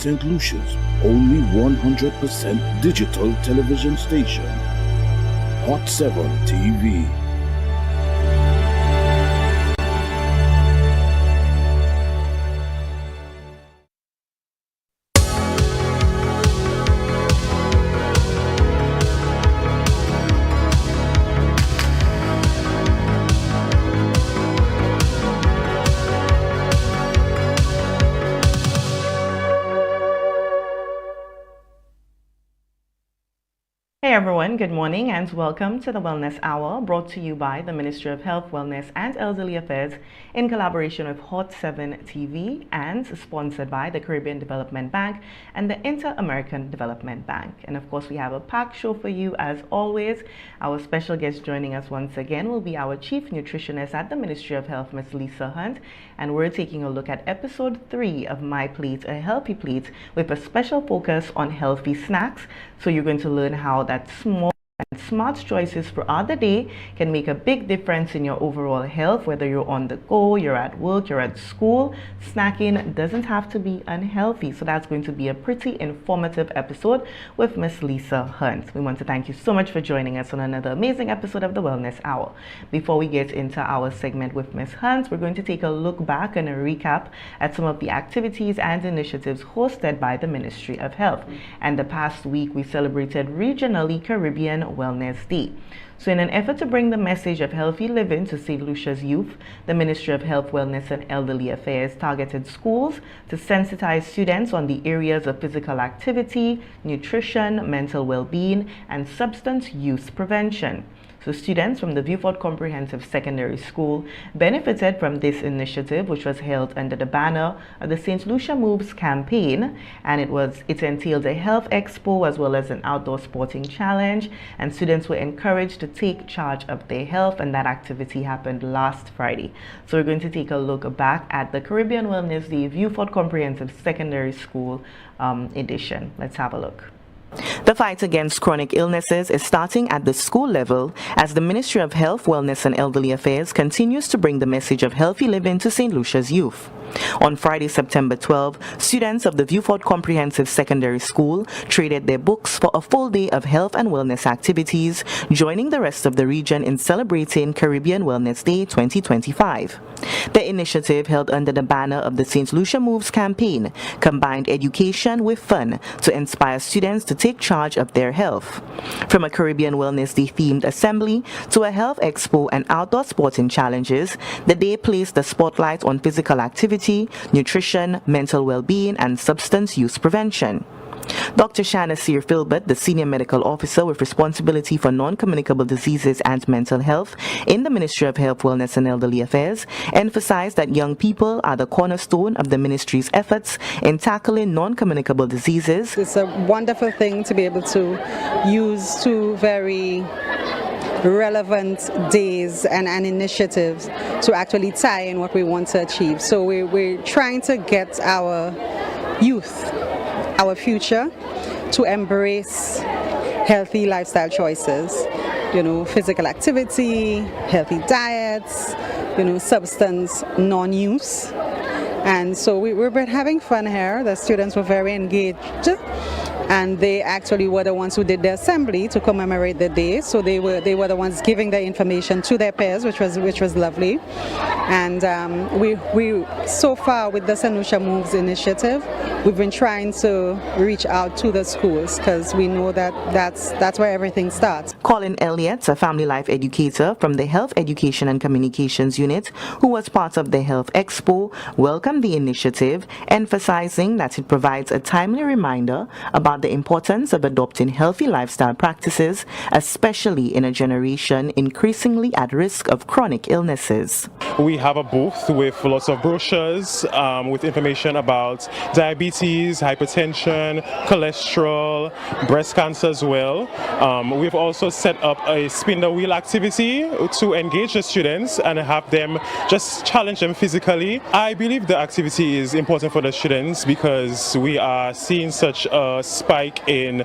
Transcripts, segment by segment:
St. Lucia's only 100% digital television station, Hot7 TV. Hey everyone, good morning and welcome to the Wellness Hour, brought to you by the Ministry of Health, Wellness and Elderly Affairs in collaboration with Hot7 TV and sponsored by the Caribbean Development Bank and the Inter-American Development Bank. And of course, we have a packed show for you as always. Our special guest joining us once again will be our Chief Nutritionist at the Ministry of Health, Ms. Lisa Hunt, and we're taking a look at episode 3 of My Plate, a Healthy Plate, with a special focus on healthy snacks. So you're going to learn how that small and smart choices throughout the day can make a big difference in your overall health, whether you're on the go, you're at work, you're at school. Snacking doesn't have to be unhealthy. So that's going to be a pretty informative episode with Miss Lisa Hunt. We want to thank you so much for joining us on another amazing episode of the Wellness Hour. Before we get into our segment with Miss Hunt, we're going to take a look back and a recap at some of the activities and initiatives hosted by the Ministry of Health. And the past week, we celebrated regionally Caribbean Wellness Day. So in an effort to bring the message of healthy living to St. Lucia's youth, the Ministry of Health, Wellness and Elderly Affairs targeted schools to sensitize students on the areas of physical activity, nutrition, mental well-being, and substance use prevention. So students from the Viewford Comprehensive Secondary School benefited from this initiative, which was held under the banner of the St. Lucia Moves campaign, and it entailed a health expo as well as an outdoor sporting challenge, and students were encouraged to take charge of their health, and that activity happened last Friday. So we're going to take a look back at the Caribbean Wellness Day Viewford Comprehensive Secondary School edition. Let's have a look. The fight against chronic illnesses is starting at the school level as the Ministry of Health, Wellness and Elderly Affairs continues to bring the message of healthy living to St. Lucia's youth. On Friday, September 12, students of the Viewford Comprehensive Secondary School traded their books for a full day of health and wellness activities, joining the rest of the region in celebrating Caribbean Wellness Day 2025. The initiative, held under the banner of the St. Lucia Moves campaign, combined education with fun to inspire students to take charge of their health. From a Caribbean Wellness Day themed assembly to a health expo and outdoor sporting challenges, the day placed the spotlight on physical activity, nutrition, mental well-being, and substance use prevention. Dr. Shanasir Filbert, the Senior Medical Officer with responsibility for non-communicable diseases and mental health in the Ministry of Health, Wellness and Elderly Affairs, emphasized that young people are the cornerstone of the ministry's efforts in tackling non-communicable diseases. It's a wonderful thing to be able to use two very relevant days and initiatives to actually tie in what we want to achieve. So we're trying to get our youth, our future, to embrace healthy lifestyle choices, physical activity, healthy diets, substance non-use. And so we've been having fun here. The students were very engaged, and they actually were the ones who did the assembly to commemorate the day. So they were the ones giving the information to their peers, which was lovely. And we so far with the St. Lucia Moves initiative, we've been trying to reach out to the schools because we know that's where everything starts. Colin Elliott, a family life educator from the Health Education and Communications Unit, who was part of the Health Expo, welcomed the initiative, emphasizing that it provides a timely reminder about the importance of adopting healthy lifestyle practices, especially in a generation increasingly at risk of chronic illnesses. We have a booth with lots of brochures with information about diabetes, hypertension, cholesterol, breast cancer as well. We've also set up a spin the wheel activity to engage the students and have them just challenge them physically. I believe the activity is important for the students because we are seeing such a spike in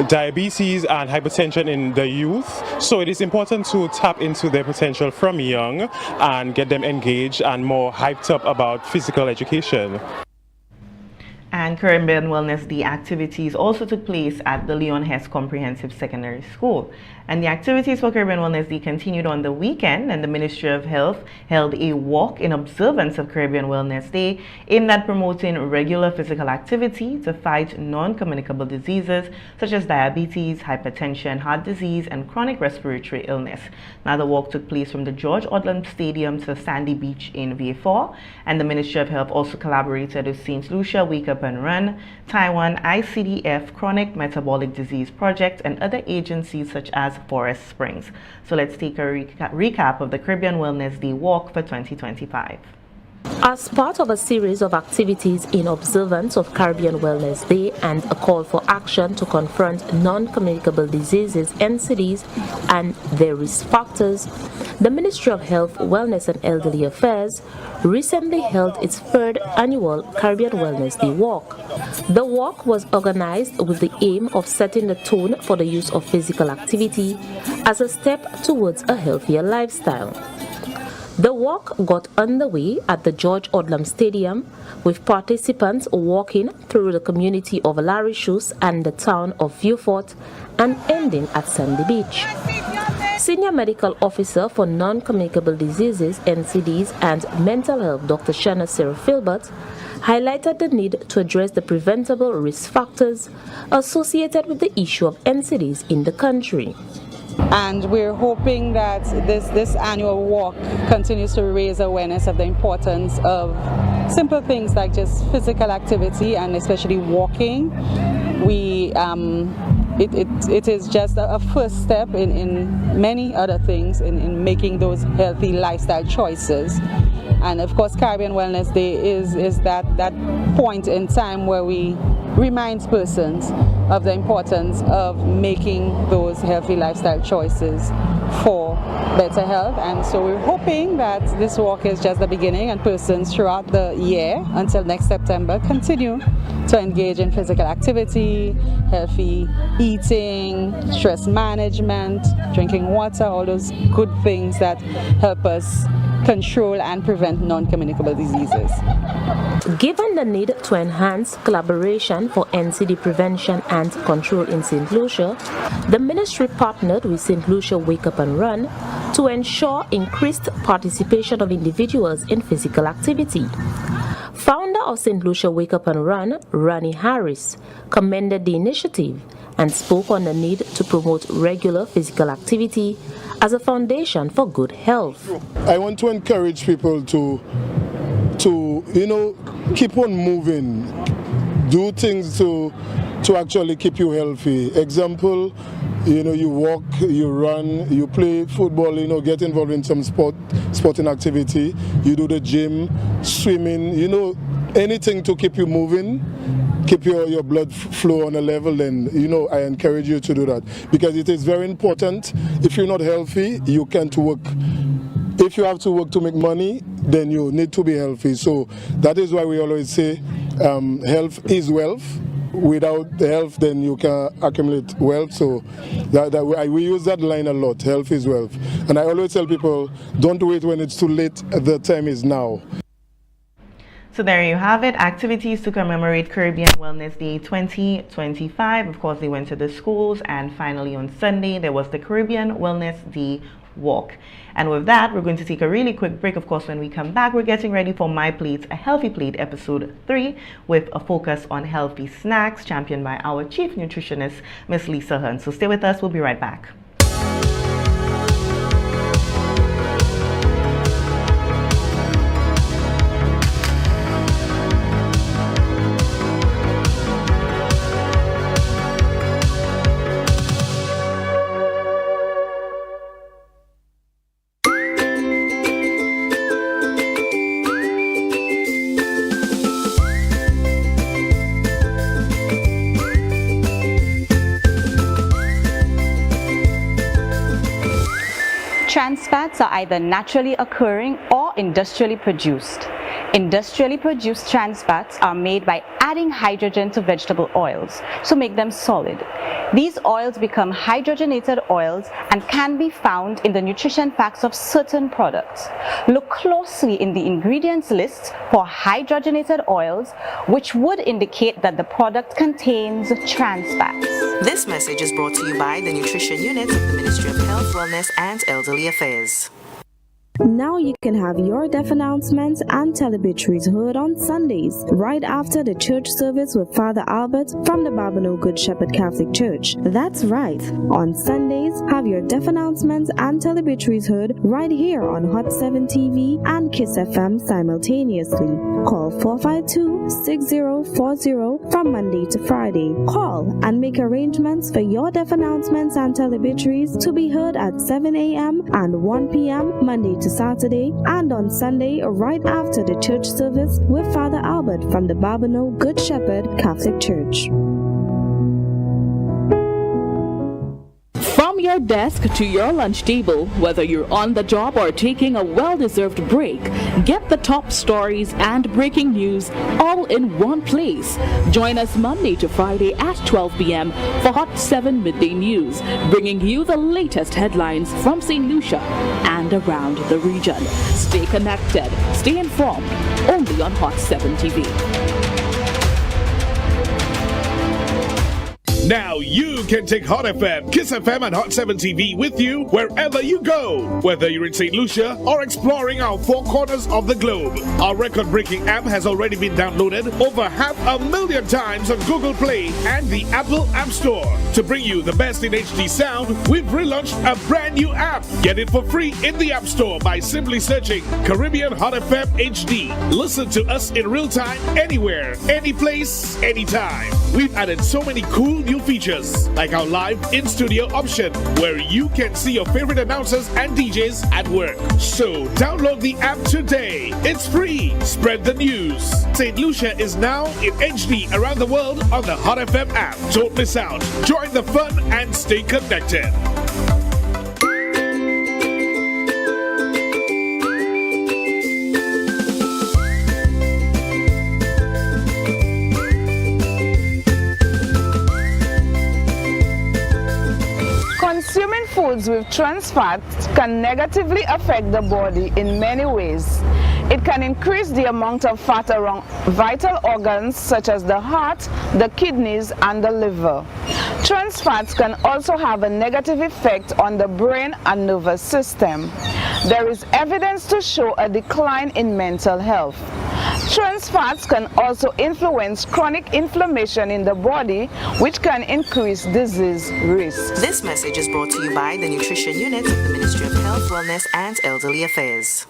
diabetes and hypertension in the youth. So it is important to tap into their potential from young and get them engaged and more hyped up about physical education. And Caribbean Wellness Day activities also took place at the Leon Hess Comprehensive Secondary School. And the activities for Caribbean Wellness Day continued on the weekend, and the Ministry of Health held a walk in observance of Caribbean Wellness Day aimed at promoting regular physical activity to fight non-communicable diseases such as diabetes, hypertension, heart disease, and chronic respiratory illness. Now, the walk took place from the George Odlum Stadium to Sandy Beach in Vieux-Fort, and the Ministry of Health also collaborated with St. Lucia Wake Up and Run, Taiwan ICDF Chronic Metabolic Disease Project, and other agencies such as Forest Springs. So let's take a recap of the Caribbean Wellness Day walk for 2025. As part of a series of activities in observance of Caribbean Wellness Day and a call for action to confront non-communicable diseases, NCDs, and their risk factors, the Ministry of Health, Wellness and Elderly Affairs recently held its third annual Caribbean Wellness Day walk. The walk was organized with the aim of setting the tone for the use of physical activity as a step towards a healthier lifestyle. The walk got underway at the George Odlum Stadium, with participants walking through the community of Larishus and the town of Vieux-Fort and ending at Sandy Beach. Senior Medical Officer for Non-Communicable Diseases, NCDs, and Mental Health, Dr. Shanna Sarah Filbert, highlighted the need to address the preventable risk factors associated with the issue of NCDs in the country. And we're hoping that this annual walk continues to raise awareness of the importance of simple things like just physical activity and especially walking. It is just a first step in many other things in making those healthy lifestyle choices. And of course, Caribbean Wellness Day is that point in time where we remind persons of the importance of making those healthy lifestyle choices for better health. And so we're hoping that this walk is just the beginning, and persons throughout the year until next September continue to engage in physical activity, healthy eating, stress management, drinking water, all those good things that help us control and prevent non-communicable diseases. Given the need to enhance collaboration for NCD prevention and control in St. Lucia, the ministry partnered with St. Lucia Wake Up and Run to ensure increased participation of individuals in physical activity. Founder of St. Lucia Wake Up and Run, Ronnie Harris, commended the initiative and spoke on the need to promote regular physical activity as a foundation for good health. I want to encourage people to keep on moving, do things to actually keep you healthy. Example, you walk, you run, you play football, get involved in some sporting activity, you do the gym, swimming, anything to keep you moving, keep your blood flow on a level, then I encourage you to do that, because it is very important. If you're not healthy, you can't work. If you have to work to make money, then you need to be healthy. So that is why we always say health is wealth. Without health, then you can accumulate wealth. So we use that line a lot. Health is wealth. And I always tell people, don't wait when it's too late. The time is now. So there you have it, activities to commemorate Caribbean Wellness Day 2025. Of course, they went to the schools, and finally on Sunday, there was the Caribbean Wellness Day walk. And with that, we're going to take a really quick break. Of course, when we come back, we're getting ready for My Plate, a Healthy Plate, episode 3, with a focus on healthy snacks, championed by our chief nutritionist, Miss Lisa Hearn. So stay with us, we'll be right back. Trans fats are either naturally occurring or industrially produced. Industrially produced trans fats are made by adding hydrogen to vegetable oils to make them solid. These oils become hydrogenated oils and can be found in the nutrition facts of certain products. Look closely in the ingredients list for hydrogenated oils, which would indicate that the product contains trans fats. This message is brought to you by the Nutrition Unit of the Ministry of Health, Wellness and Elderly Affairs. Now you can have your deaf announcements and televisions heard on Sundays, right after the church service with Father Albert from the Babano Good Shepherd Catholic Church. That's right. On Sundays, have your deaf announcements and televisions heard right here on Hot7 TV and Kiss FM simultaneously. Call 452-6040 from Monday to Friday. Call and make arrangements for your deaf announcements and televisions to be heard at 7 a.m. and 1 p.m. Monday to Saturday, and on Sunday right after the church service with Father Albert from the Babano Good Shepherd Catholic Church. From your desk to your lunch table, whether you're on the job or taking a well-deserved break, get the top stories and breaking news all in one place. Join us Monday to Friday at 12 p.m. for Hot 7 Midday News, bringing you the latest headlines from St. Lucia and around the region. Stay connected, stay informed, only on Hot 7 TV. Now you can take Hot FM, Kiss FM, and Hot 7 TV with you wherever you go. Whether you're in St. Lucia or exploring our four corners of the globe. Our record-breaking app has already been downloaded over 500,000 times on Google Play and the Apple App Store. To bring you the best in HD sound, we've relaunched a brand new app. Get it for free in the App Store by simply searching Caribbean Hot FM HD. Listen to us in real time, anywhere, any place, anytime. We've added so many cool new features, like our live in-studio option, where you can see your favorite announcers and DJs at work. So download the app today. It's free. Spread the news. St. Lucia is now in HD around the world on the Hot FM app. Don't miss out. Join the fun and stay connected. Consuming foods with trans fats can negatively affect the body in many ways. It can increase the amount of fat around vital organs such as the heart, the kidneys, and the liver. Trans fats can also have a negative effect on the brain and nervous system. There is evidence to show a decline in mental health. Trans fats can also influence chronic inflammation in the body, which can increase disease risk. This message is brought to you by the Nutrition Unit of the Ministry of Health, Wellness and Elderly Affairs.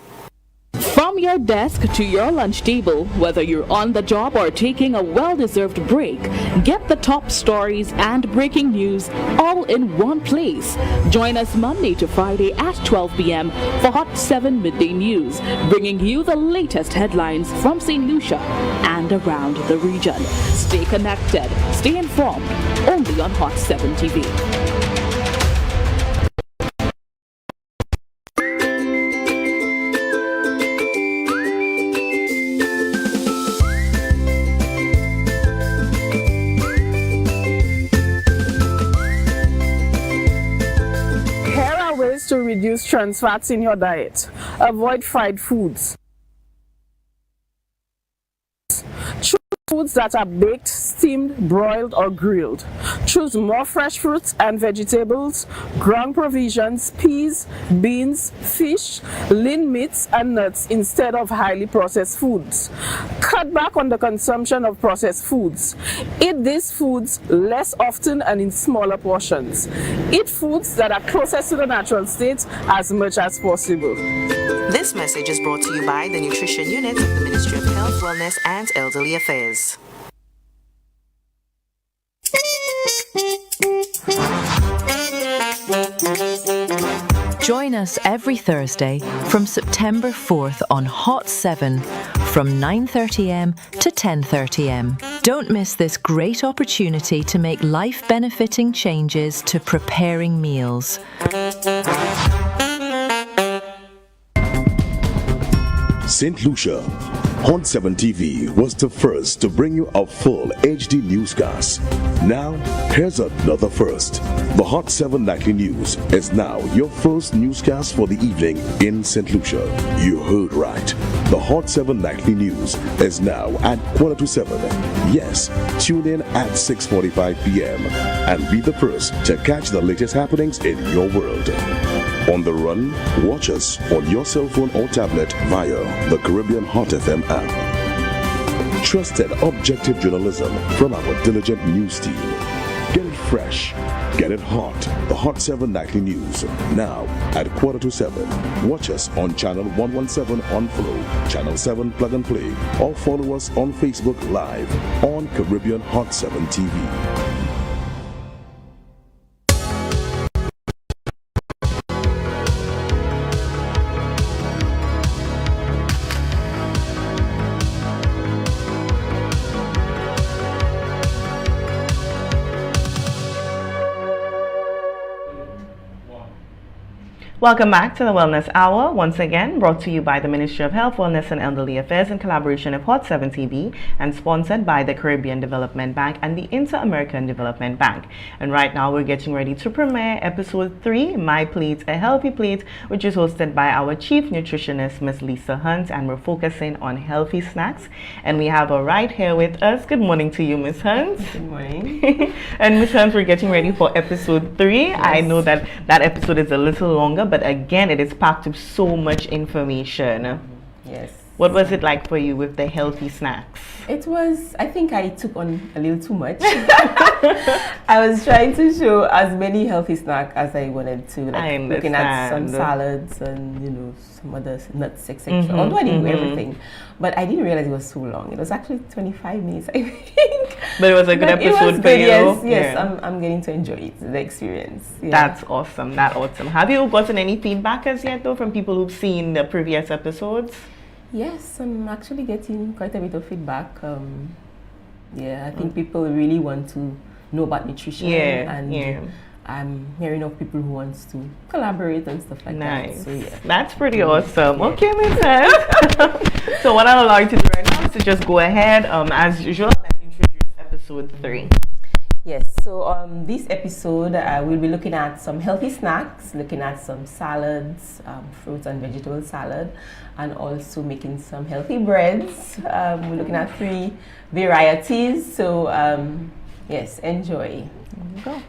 From your desk to your lunch table, whether you're on the job or taking a well-deserved break, get the top stories and breaking news all in one place. Join us Monday to Friday at 12 p.m. for Hot 7 Midday News, bringing you the latest headlines from St. Lucia and around the region. Stay connected, stay informed, only on Hot 7 TV. To reduce trans fats in your diet. Avoid fried foods. Choose foods that are baked, steamed, broiled, or grilled. Choose more fresh fruits and vegetables, ground provisions, peas, beans, fish, lean meats, and nuts instead of highly processed foods. Cut back on the consumption of processed foods. Eat these foods less often and in smaller portions. Eat foods that are closest to the natural state as much as possible. This message is brought to you by the Nutrition Unit of the Ministry of Health, Wellness and Elderly Affairs. Join us every Thursday from September 4th on Hot 7 from 9:30am to 10:30am. Don't miss this great opportunity to make life-benefiting changes to preparing meals. St. Lucia, Hot7 TV was the first to bring you a full HD newscast. Now, here's another first. The Hot7 Nightly News is now your first newscast for the evening in St. Lucia. You heard right. The Hot7 Nightly News is now at 7:15. Yes, tune in at 6:45 p.m. and be the first to catch the latest happenings in your world. On the run, watch us on your cell phone or tablet via the Caribbean Hot FM app. Trusted objective journalism from our diligent news team. Get it fresh, get it hot. The Hot7 Nightly News, now at 7:15. Watch us on channel 117 on Flow, channel 7 Plug and Play, or follow us on Facebook Live on Caribbean Hot7 TV. Welcome back to the Wellness Hour, once again brought to you by the Ministry of Health, Wellness and Elderly Affairs in collaboration with Hot7 TV and sponsored by the Caribbean Development Bank and the Inter-American Development Bank. And right now we're getting ready to premiere episode 3, My Plate, A Healthy Plate, which is hosted by our Chief Nutritionist, Ms. Lisa Hunt, and we're focusing on healthy snacks. And we have her right here with us. Good morning to you, Ms. Hunt. Good morning. And Ms. Hunt, we're getting ready for episode 3. Yes. I know that episode is a little longer, but again, it is packed with so much information. Yes. What was it like for you with the healthy snacks? It was, I think I took on a little too much. I was trying to show as many healthy snacks as I wanted to. Like looking at some salads and, you know, some other nuts, etc. Although I didn't do everything. But I didn't realize it was so long. It was actually 25 minutes, I think. But it was a good episode for you. Yes, I'm getting to enjoy it, the experience. Yeah. That's awesome. That's awesome. Have you gotten any feedback as yet, though, from people who've seen the previous episodes? Yes, I'm actually getting quite a bit of feedback. I think people really want to know about nutrition. I'm hearing of people who want to collaborate and stuff like that. So, yeah. That's pretty awesome. Okay, Ms. Hunt. So what I'll allow you to do right now is to just go ahead, as usual, and introduce episode 3. Yes, so this episode we'll be looking at some healthy snacks, looking at some salads, fruits and vegetable salad, and also making some healthy breads. We're looking at 3 varieties, so yes, enjoy. Here we go.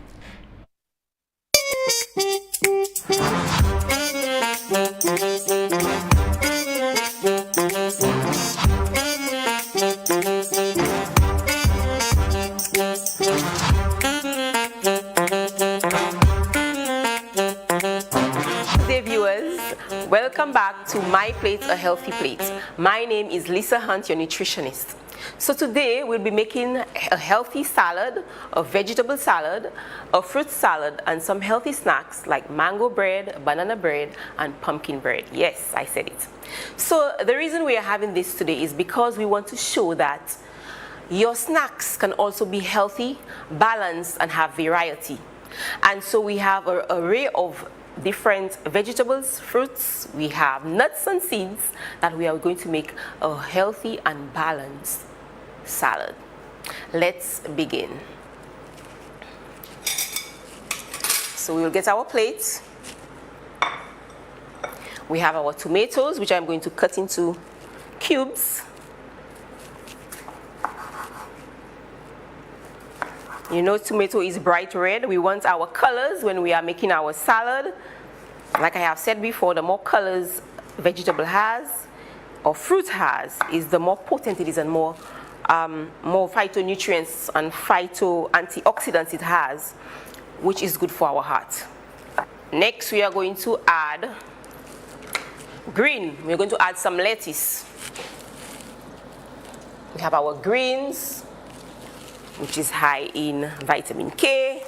Welcome back to My Plate, A Healthy Plate. My name is Lisa Hunt, your nutritionist. So today we'll be making a healthy salad, a vegetable salad, a fruit salad, and some healthy snacks like mango bread, banana bread, and pumpkin bread. Yes, I said it. So the reason we are having this today is because we want to show that your snacks can also be healthy, balanced, and have variety. And so we have an array of different vegetables, fruits, we have nuts and seeds that we are going to make a healthy and balanced salad. Let's begin. So we will get our plates. We have our tomatoes, which I'm going to cut into cubes. You know, tomato is bright red. We want our colors when we are making our salad. Like I have said before, the more colors vegetable has or fruit has, is the more potent it is and more phytonutrients and antioxidants it has, which is good for our heart. Next, we are going to add green. We're going to add some lettuce. We have our greens, which is high in vitamin K,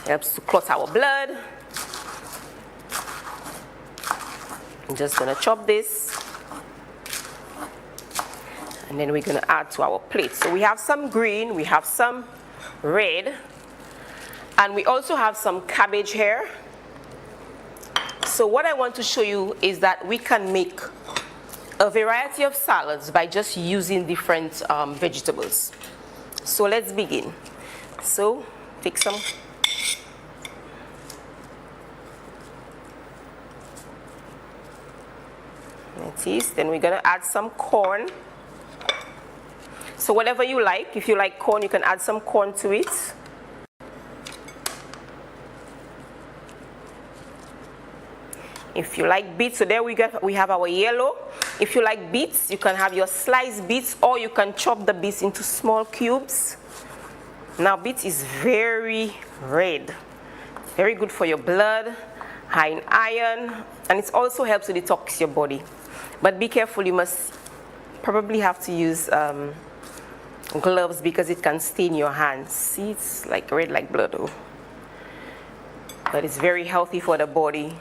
helps to clot our blood. I'm just gonna chop this, and then we're gonna add to our plate. So we have some green, we have some red, and we also have some cabbage here. So what I want to show you is that we can make a variety of salads by just using different vegetables. So let's begin. So take some. Lettuce. Then we're gonna add some corn. So whatever you like, if you like corn, you can add some corn to it. If you like beets, so there we have our yellow. If you like beets, you can have your sliced beets, or you can chop the beets into small cubes. Now beets is very red, very good for your blood, high in iron, and it also helps to detox your body. But be careful, you must probably have to use gloves because it can stain your hands. See, it's like red like blood though. But it's very healthy for the body.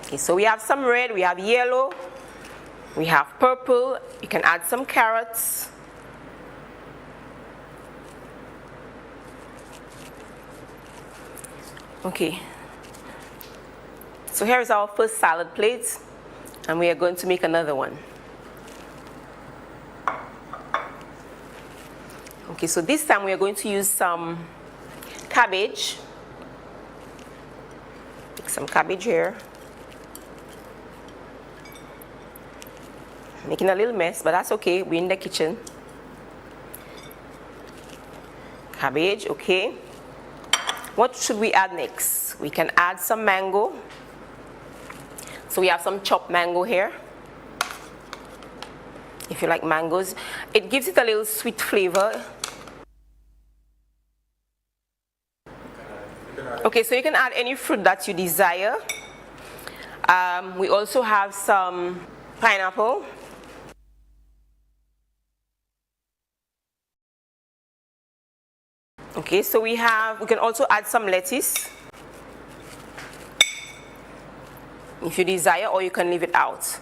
Okay, so we have some red, we have yellow, we have purple. You can add some carrots. Okay, so here is our first salad plate, and we are going to make another one. Okay, so this time we are going to use some cabbage. Take some cabbage here. Making a little mess, but that's okay, we're in the kitchen. Cabbage, okay. What should we add next? We can add some mango. So we have some chopped mango here. If you like mangoes, it gives it a little sweet flavor. Okay, so you can add any fruit that you desire. We also have some pineapple. Okay, so we can also add some lettuce if you desire, or you can leave it out.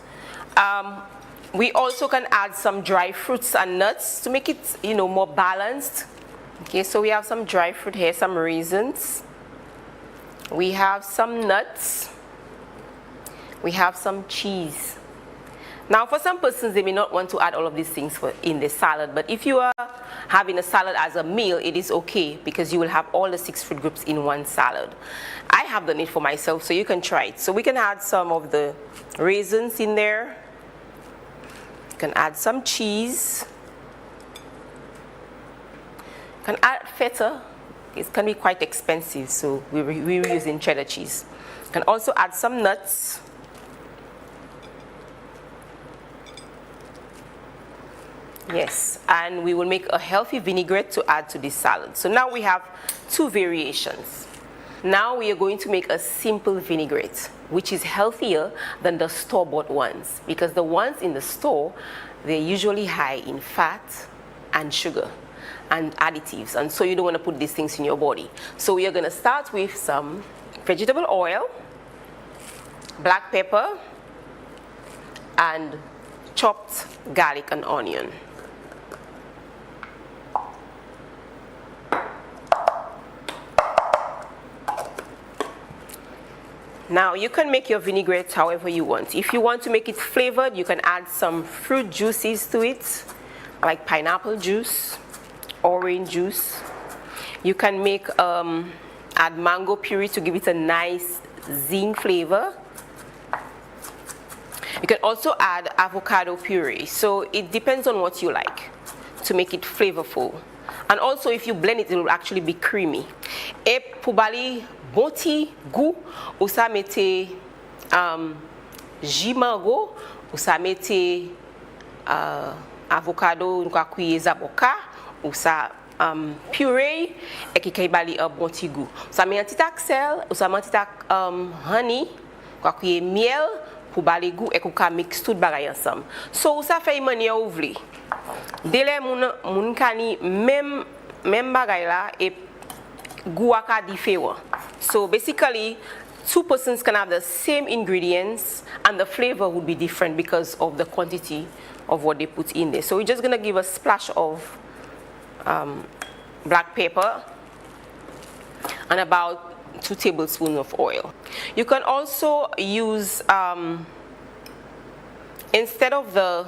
We also can add some dry fruits and nuts to make it, more balanced. Okay, so we have some dry fruit here, some raisins. We have some nuts. We have some cheese. Now, for some persons, they may not want to add all of these things in the salad, but if you are having a salad as a meal, it is okay because you will have all the 6 food groups in one salad. I have done it for myself, so you can try it. So we can add some of the raisins in there. You can add some cheese. You can add feta. It can be quite expensive, so we're using cheddar cheese. You can also add some nuts. Yes, and we will make a healthy vinaigrette to add to this salad. So now we have 2 variations. Now we are going to make a simple vinaigrette, which is healthier than the store-bought ones, because the ones in the store, they're usually high in fat and sugar and additives, and so you don't want to put these things in your body. So we are going to start with some vegetable oil, black pepper, and chopped garlic and onion. Now you can make your vinaigrette however you want. If you want to make it flavored, you can add some fruit juices to it, like pineapple juice, orange juice. You can make add mango puree to give it a nice zing flavor. You can also add avocado puree. So it depends on what you like to make it flavorful. And also if you blend it, it will actually be creamy. E poubali boti goût, ou sa mette jus mango, ou sa mette avocado, nou ka kouye zaboka, ou sa puree, et ki kay bali a boti goût. Ou sa met un petit axel, ou sa met un petit honey, ou ka kouye miel, pour bali goût et qu'on mix tout bagay ensemble. So ça fait manie ouvri. Délai moun kani même bagay là et goût ka différent. So basically 2 persons can have the same ingredients and the flavor would be different because of the quantity of what they put in there. So we're just going to give a splash of black pepper and about 2 tablespoons of oil. You can also use instead of the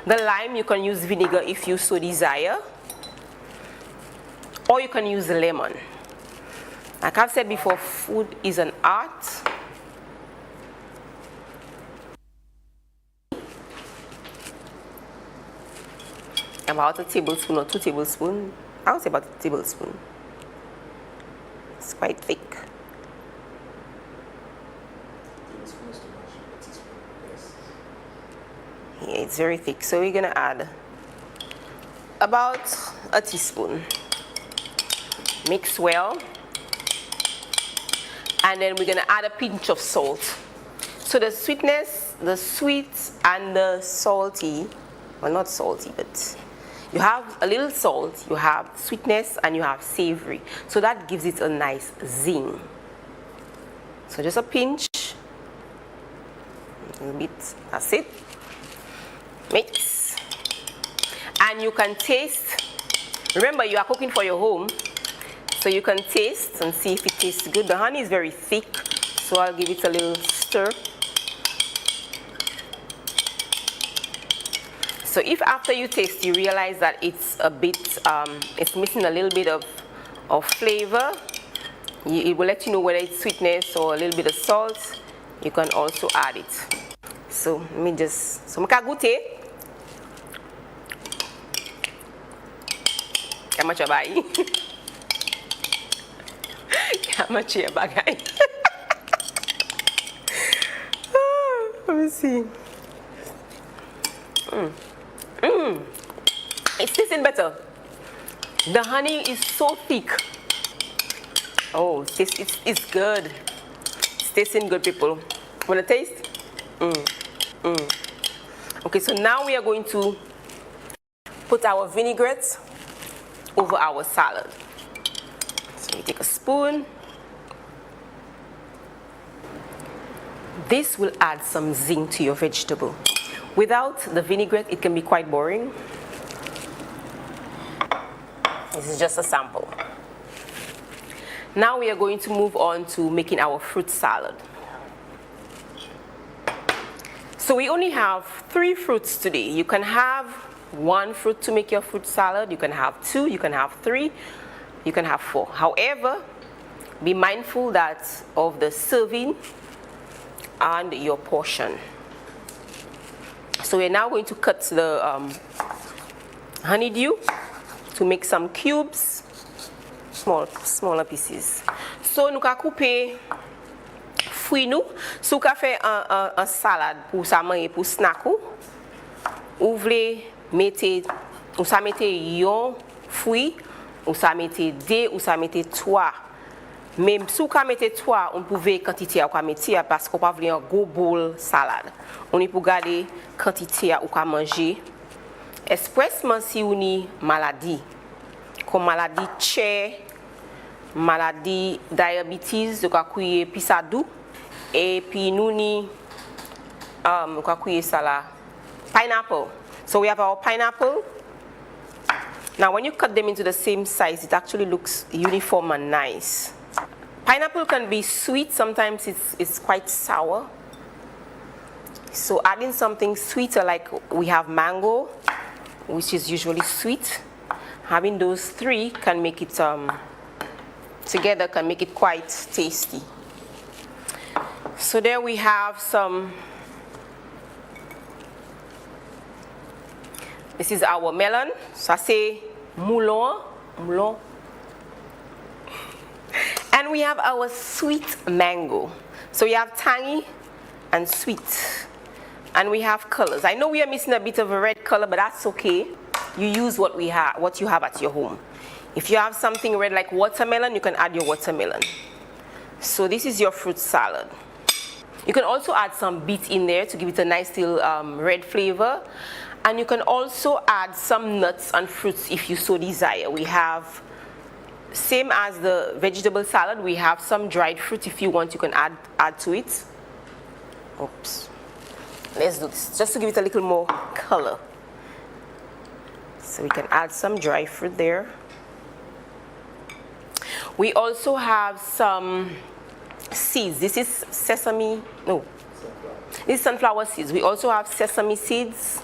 lime, you can use vinegar if you so desire, or you can use lemon. Like I've said before, food is an art. About a tablespoon or 2 tablespoons. I would say about a tablespoon. It's quite thick. Yeah, it's very thick. So we're gonna add about a teaspoon. Mix well. And then we're gonna add a pinch of salt. So the sweetness, the sweet and the salty, well, not salty, but you have a little salt, you have sweetness, and you have savory. So that gives it a nice zing. So just a pinch, a little bit, that's it. Mix. And you can taste. Remember, you are cooking for your home, so you can taste and see if it tastes good. The honey is very thick, so I'll give it a little stir. So if after you taste you realize that it's a bit, it's missing a little bit of flavor, it will let you know whether it's sweetness or a little bit of salt. You can also add it. So let me just, so maka goûter. How much buy? How much you bagay? Let me see. It's tasting better. The honey is so thick. Oh, it's good. It's tasting good, people. Wanna taste? Okay, so now we are going to put our vinaigrette over our salad. So you take a spoon. This will add some zing to your vegetable. Without the vinaigrette, it can be quite boring. This is just a sample. Now we are going to move on to making our fruit salad. So we only have 3 fruits today. You can have 1 fruit to make your fruit salad. You can have 2, you can have 3, you can have 4. However, be mindful that of the serving and your portion. So we're now going to cut the honeydew to make some cubes, smaller pieces. So nous ka couper fruit nous. Si vous fait un salade pour ça manger pour snack ou voulez mettre ou ça mettre yon fruit ou ça mettre 2 ou ça mettre 3. Même si vous mettez 3, on pouvait quantité à mettre parce qu'on pas vouloir un gros bowl salade. On est pour garder quantité à ou manger. Expressement si on a maladie comme maladie chair, maladie diabetes, de quoi couiller pisadou et puis nous ni quoi couiller ça là pineapple. So we have our pineapple. Now when you cut them into the same size, it actually looks uniform and nice. Pineapple can be sweet, sometimes it's quite sour. So adding something sweeter like we have mango, which is usually sweet, having those 3 can make it, together can make it quite tasty. So there we have some, this is our melon, ça c'est moulon. And we have our sweet mango. So we have tangy and sweet. And we have colors. I know we are missing a bit of a red color, but that's okay. You use what you have at your home. If you have something red like watermelon, you can add your watermelon. So this is your fruit salad. You can also add some beet in there to give it a nice little red flavor. And you can also add some nuts and fruits if you so desire. We have, same as the vegetable salad, we have some dried fruit. If you want, you can add to it. Oops. Let's do this, just to give it a little more color. So we can add some dry fruit there. We also have some seeds. This is sesame, no, These sunflower seeds. We also have sesame seeds,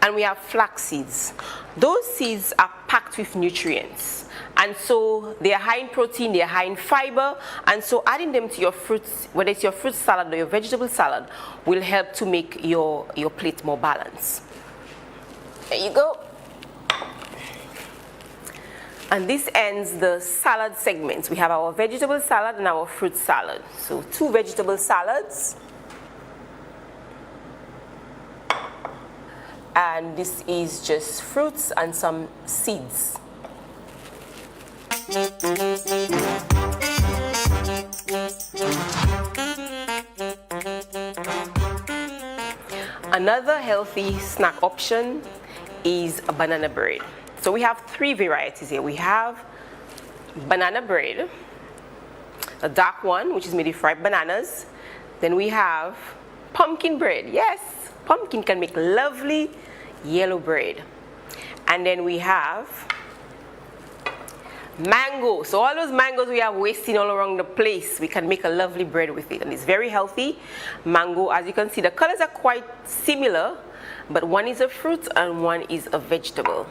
and we have flax seeds. Those seeds are packed with nutrients, and so they are high in protein, they are high in fiber, and so adding them to your fruits, whether it's your fruit salad or your vegetable salad, will help to make your plate more balanced. There you go. And this ends the salad segments. We have our vegetable salad and our fruit salad. So 2 vegetable salads. And this is just fruits and some seeds. Another healthy snack option is a banana bread. So we have 3 varieties here. We have banana bread, a dark one, which is made with fried bananas. Then we have pumpkin bread. Yes, pumpkin can make lovely yellow bread. And then we have mango. So all those mangoes we have wasting all around the place, we can make a lovely bread with it. And it's very healthy. Mango, as you can see, the colors are quite similar, but one is a fruit and one is a vegetable.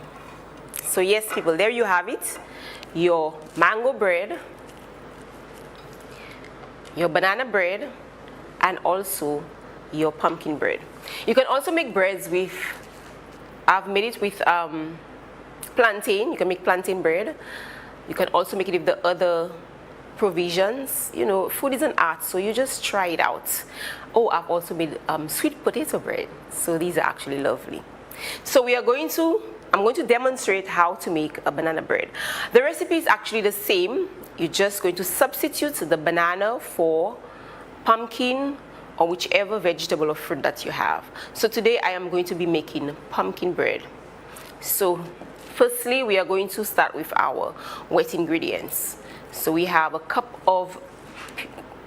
So yes, people, there you have it. Your mango bread, your banana bread, and also your pumpkin bread. You can also make breads with, I've made it with plantain. You can make plantain bread. You can also make it with the other provisions. You know, food is an art, so you just try it out. Oh, I've also made sweet potato bread. So these are actually lovely. So I'm going to demonstrate how to make a banana bread. The recipe is actually the same. You're just going to substitute the banana for pumpkin or whichever vegetable or fruit that you have. So today I am going to be making pumpkin bread. So firstly, we are going to start with our wet ingredients. So we have a cup of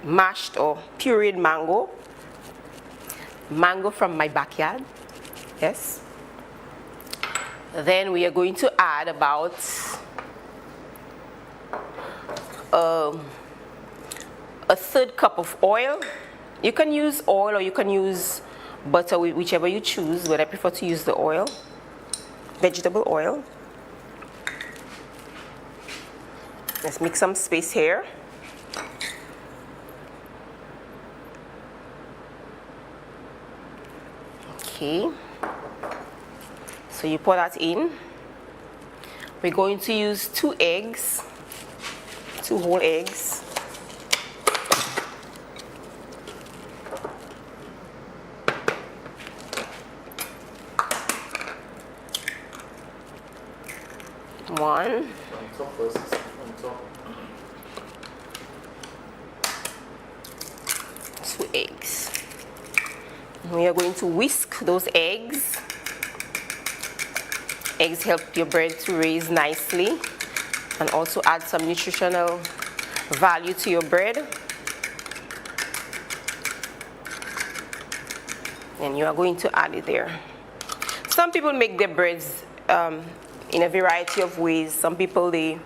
mashed or pureed mango from my backyard. Yes. Then we are going to add about a 1/3 cup of oil. You can use oil or you can use butter, whichever you choose, but I prefer to use the oil, vegetable oil. Let's make some space here. Okay. So you pour that in. We're going to use 2 eggs, 2 whole eggs. One. 2 eggs. We are going to whisk those eggs. Eggs help your bread to raise nicely and also add some nutritional value to your bread. And you are going to add it there. Some people make their breads in a variety of ways. Some people, they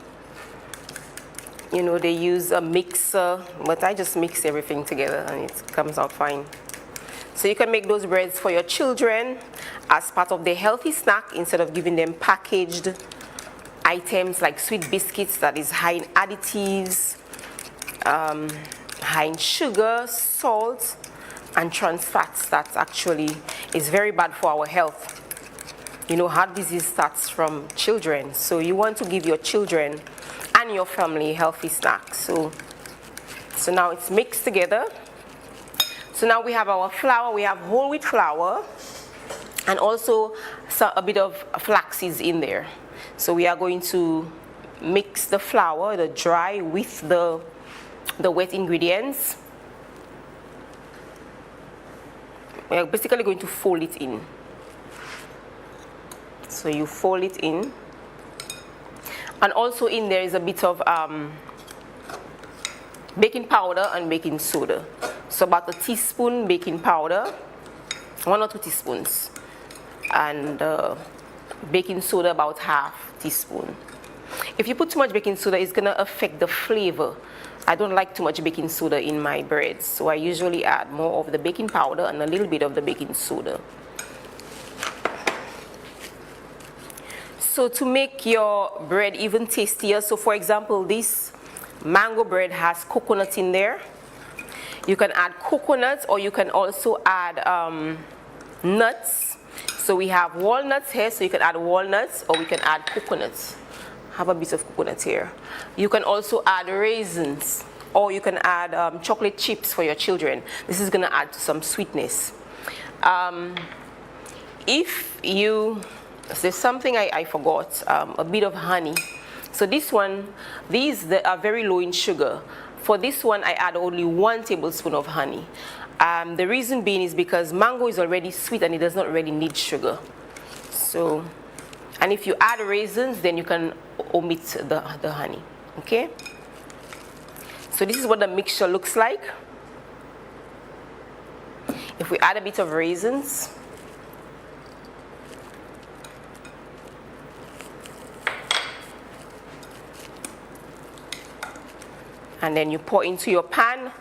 use a mixer, but I just mix everything together and it comes out fine. So you can make those breads for your children as part of their healthy snack instead of giving them packaged items like sweet biscuits that is high in additives, high in sugar, salt, and trans fats. That actually is very bad for our health. You know, heart disease starts from children, so you want to give your children and your family healthy snacks. So now it's mixed together. So now we have our flour. We have whole wheat flour and also a bit of flax seeds in there. So we are going to mix the flour, the dry, with the wet ingredients. We are basically going to fold it in. So you fold it in. And also in there is a bit of baking powder and baking soda. So about a teaspoon baking powder, 1 or 2 teaspoons, and baking soda about 1/2 teaspoon. If you put too much baking soda, it's gonna affect the flavor I don't like too much baking soda in my bread, so I usually add more of the baking powder and a little bit of the baking soda. So to make your bread even tastier, so for example, this mango bread has coconut in there. You can add coconut, or you can also add nuts. So we have walnuts here, so you can add walnuts, or we can add coconuts. Have a bit of coconut here. You can also add raisins, or you can add chocolate chips for your children. This is going to add some sweetness. There's something I forgot, a bit of honey. So these are very low in sugar. For this one, I add only 1 tablespoon of honey. The reason being is because mango is already sweet and it does not really need sugar. So, and if you add raisins, then you can omit the honey, okay? So this is what the mixture looks like. If we add a bit of raisins, and then you pour into your pan,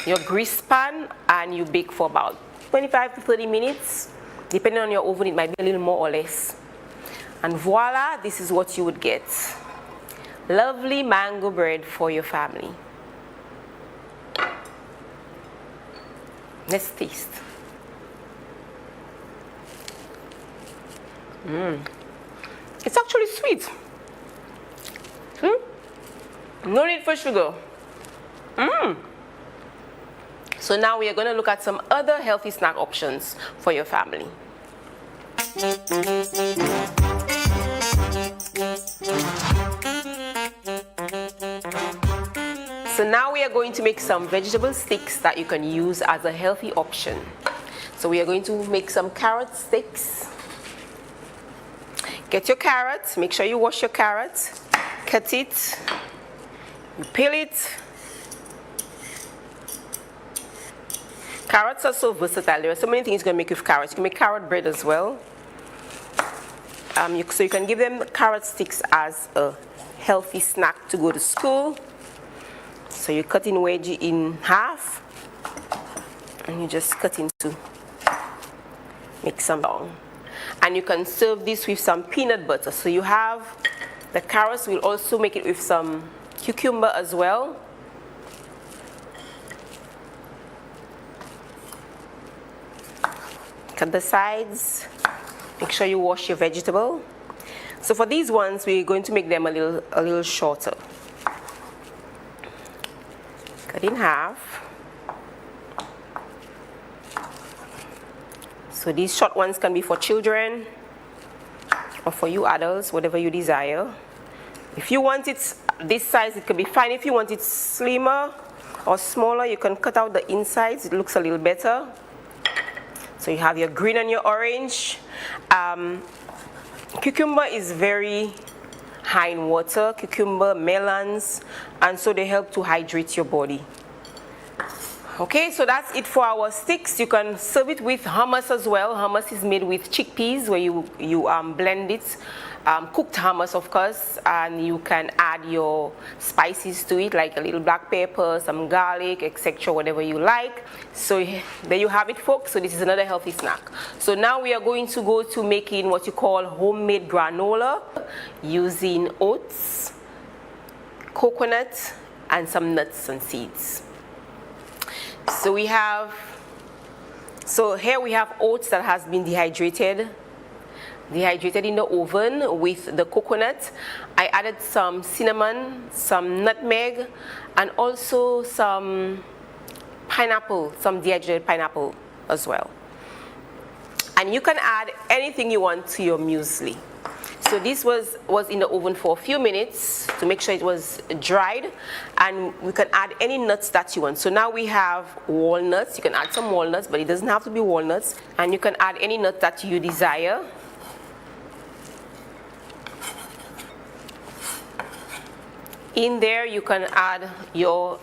your grease pan, and you bake for about 25 to 30 minutes. Depending on your oven, it might be a little more or less. And voila, this is what you would get. Lovely mango bread for your family. Let's taste. It's actually sweet. No need for sugar. So now we are going to look at some other healthy snack options for your family. So now we are going to make some vegetable sticks that you can use as a healthy option. So we are going to make some carrot sticks. Get your carrots, make sure you wash your carrots, cut it, you peel it. Carrots are so versatile. There are so many things you can make with carrots. You can make carrot bread as well. So you can give them carrot sticks as a healthy snack to go to school. So you cut in wedgie in half, and you just cut into, make some long. And you can serve this with some peanut butter. So you have the carrots. We'll also make it with some cucumber as well. Cut the sides. Make sure you wash your vegetable. So for these ones, we're going to make them a little shorter. Cut in half. So these short ones can be for children or for you adults, whatever you desire. If you want it this size, it can be fine. If you want it slimmer or smaller, you can cut out the insides. It looks a little better. So you have your green and your orange. Cucumber is very high in water, cucumber, melons, and so they help to hydrate your body. Okay, so that's it for our sticks. You can serve it with hummus as well. Hummus is made with chickpeas, where you blend it, cooked hummus of course, and you can add your spices to it, like a little black pepper, some garlic, etc., whatever you like. So there you have it, folks. So this is another healthy snack. So now we are going to go to making what you call homemade granola using oats, coconut, and some nuts and seeds. So here we have oats that has been dehydrated in the oven with the coconut. I added some cinnamon, some nutmeg, and also some pineapple, some dehydrated pineapple as well. And you can add anything you want to your muesli. So this was in the oven for a few minutes to make sure it was dried, and we can add any nuts that you want. So now we have walnuts. You can add some walnuts, but it doesn't have to be walnuts. And you can add any nut that you desire. In there you can add your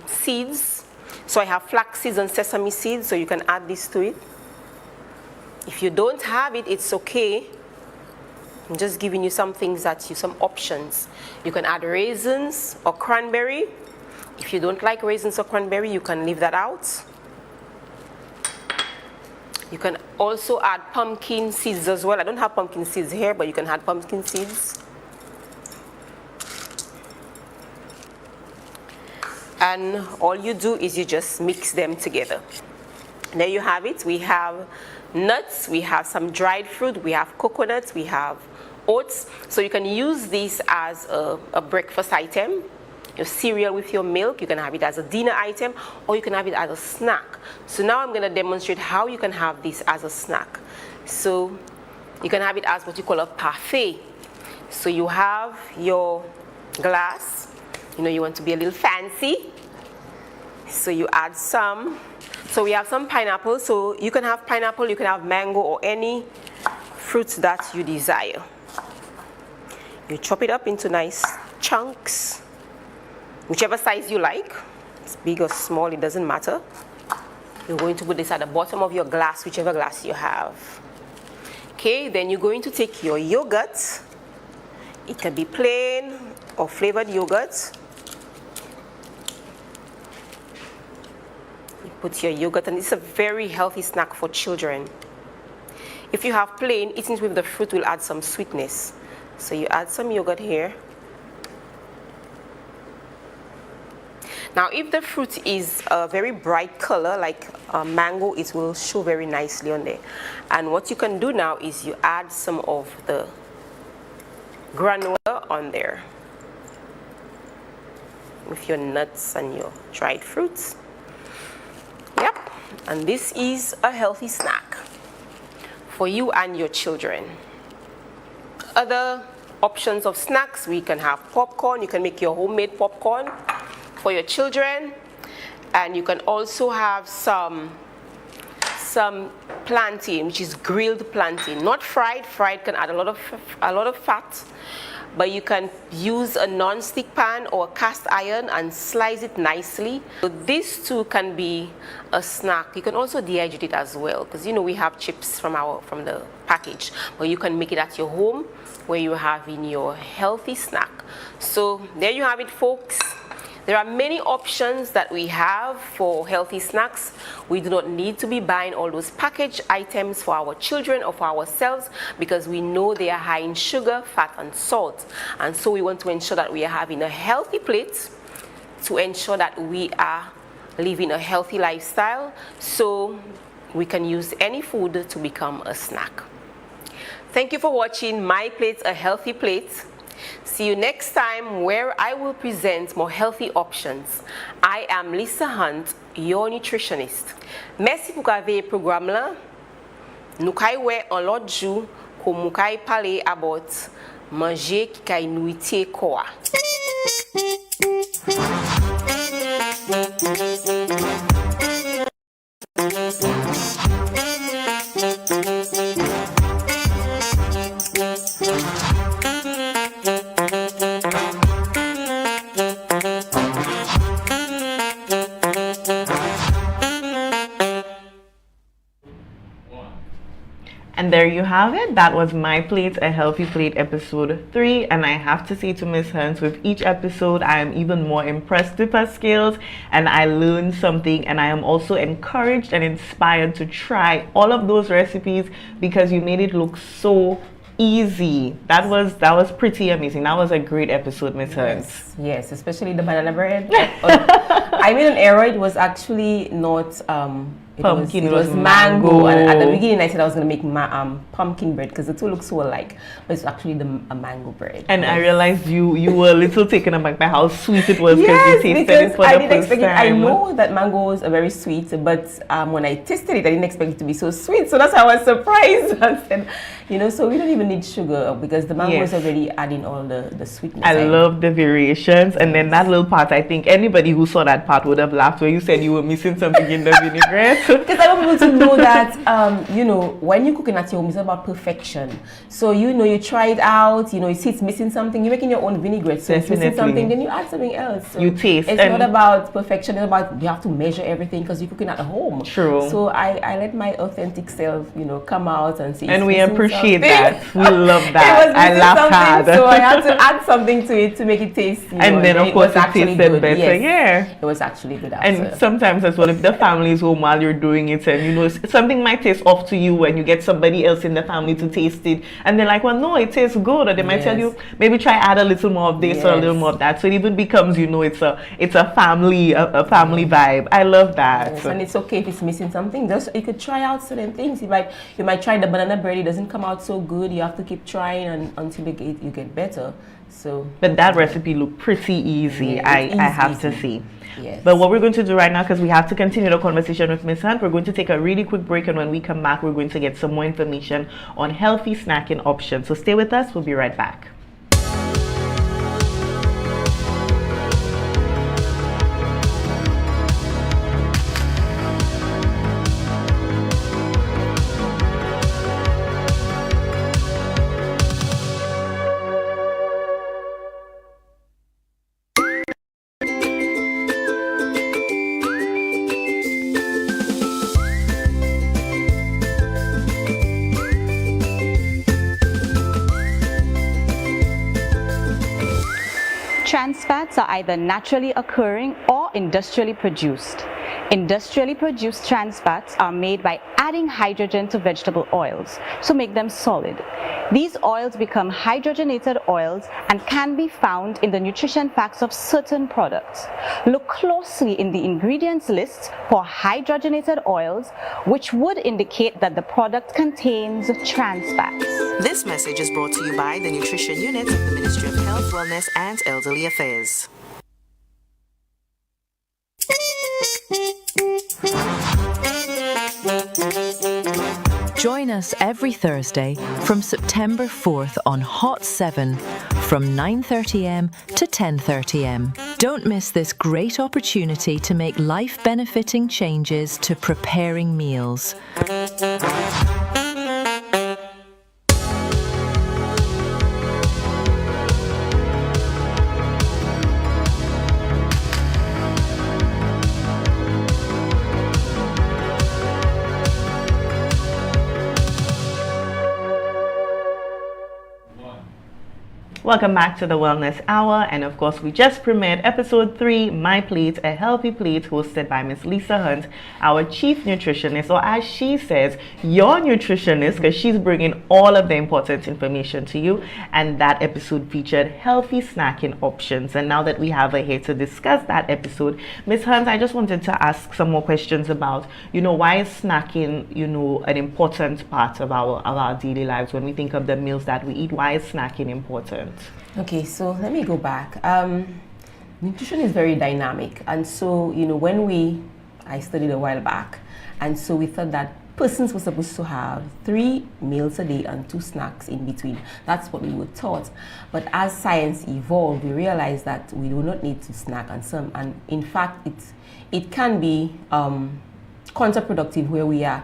seeds. So I have flax seeds and sesame seeds, so you can add this to it. If you don't have it, it's okay. I'm just giving you some things some options. You can add raisins or cranberry, If you don't like raisins or cranberry, you can leave that out. You can also add pumpkin seeds as well. I don't have pumpkin seeds here, but you can add pumpkin seeds. And all you do is you just mix them together. There you have it. We have nuts, we have some dried fruit, we have coconuts, we have oats. So you can use this as a breakfast item, your cereal with your milk. You can have it as a dinner item, or you can have it as a snack. So now I'm going to demonstrate how you can have this as a snack. So you can have it as what you call a parfait. So you have your glass, you know, you want to be a little fancy. So you add some. So we have some pineapple. So you can have pineapple, you can have mango, or any fruits that you desire. You chop it up into nice chunks, whichever size you like. It's big or small, it doesn't matter. You're going to put this at the bottom of your glass, whichever glass you have. Okay, then you're going to take your yogurt. It can be plain or flavored yogurt. You put your yogurt, and it's a very healthy snack for children. If you have plain, eating it with the fruit will add some sweetness. So you add some yogurt here. Now, if the fruit is a very bright color, like mango, it will show very nicely on there. And what you can do now is you add some of the granola on there with your nuts and your dried fruits. Yep, and this is a healthy snack for you and your children. Other options of snacks, we can have popcorn. You can make your homemade popcorn for your children, and you can also have some plantain, which is grilled plantain, not fried. Fried can add a lot of fat, but you can use a non-stick pan or a cast iron and slice it nicely. So this too can be a snack. You can also dehydrate it as well, because you know we have chips from the package, but you can make it at your home where you're having your healthy snack. So there you have it, folks. There are many options that we have for healthy snacks. We do not need to be buying all those packaged items for our children or for ourselves, because we know they are high in sugar, fat, and salt. And so we want to ensure that we are having a healthy plate to ensure that we are living a healthy lifestyle. So we can use any food to become a snack. Thank you for watching My Plate, a Healthy Plate. See you next time, where I will present more healthy options. I am Lisa Hunt, your nutritionist. Merci pour avoir programme là. Nous kay wè en l'autre jour ko mou kay parler about manger qui kay nourriture quoi. And there you have it. That was My Plate, a Healthy Plate, episode 3. And I have to say to Miss Hunt, with each episode, I am even more impressed with her skills, and I learned something, and I am also encouraged and inspired to try all of those recipes, because you made it look so easy. That was pretty amazing. That was a great episode, Miss Hunt. Yes, especially the banana bread. I made an error. It was actually not pumpkin, it was mango. And at the beginning I said I was going to make pumpkin bread, because the two look so alike, but it's actually a mango bread. And yes. I realized you were a little taken aback by how sweet it was, yes, you tasted it for the first time. I know that mangoes are very sweet, but when I tasted it, I didn't expect it to be so sweet, so that's how I was surprised. And said, you know, so we don't even need sugar, because the mango is already adding all the sweetness. I love the variations, and then that little part, I think anybody who saw that part would have laughed, where you said you were missing something in the vinaigrette. Because I want people to know that, you know, when you're cooking at your home, it's about perfection. So, you know, you try it out, you know, you see it's missing something, you're making your own vinaigrette. So, it's missing something, then you add something else. So you taste. It's not about perfection, it's about you have to measure everything because you're cooking at home. True. So, I let my authentic self, you know, come out and see. And we appreciate something. that. We love that. I laughed hard. So, I had to add something to it to make it taste. And then, of course, it tasted better. Yes. Yeah. It was actually good after. And sometimes as well, if the family is home while you're doing it, and you know something might taste off to you when you get somebody else in the family to taste it, and they're like, well, no, it tastes good, or they might tell you maybe try add a little more of this or a little more of that. So it even becomes, you know, it's a family vibe. I love that. Yes, and it's okay if it's missing something. Just you could try out certain things. You might try the banana bread. It doesn't come out so good. You have to keep trying until you get better. So, but that recipe looked pretty easy. Yeah, I have to say. Yes. But what we're going to do right now, because we have to continue the conversation with Miss Hunt, we're going to take a really quick break, and when we come back, we're going to get some more information on healthy snacking options. So stay with us. We'll be right back. Trans fats are either naturally occurring or industrially produced. Industrially produced trans fats are made by adding hydrogen to vegetable oils, so make them solid. These oils become hydrogenated oils and can be found in the nutrition facts of certain products. Look closely in the ingredients list for hydrogenated oils, which would indicate that the product contains trans fats. This message is brought to you by the Nutrition Unit of the Ministry of Health, Wellness and Elderly Affairs. Join us every Thursday from September 4th on Hot 7 from 9:30am to 10:30am. Don't miss this great opportunity to make life-benefiting changes to preparing meals. Welcome back to the Wellness Hour, and of course we just premiered episode 3, My Plate, A Healthy Plate, hosted by Miss Lisa Hunt, our chief nutritionist, or as she says, your nutritionist, because she's bringing all of the important information to you. And that episode featured healthy snacking options. And now that we have her here to discuss that episode, Miss Hunt, I just wanted to ask some more questions about, you know, why is snacking, you know, an important part of our daily lives? When we think of the meals that we eat, why is snacking important? Okay, so let me go back. Nutrition is very dynamic, and so, you know, I studied a while back, and so we thought that persons were supposed to have 3 meals a day and 2 snacks in between. That's what we were taught. But as science evolved, we realized that we do not need to snack on some, and in fact, it can be counterproductive where we are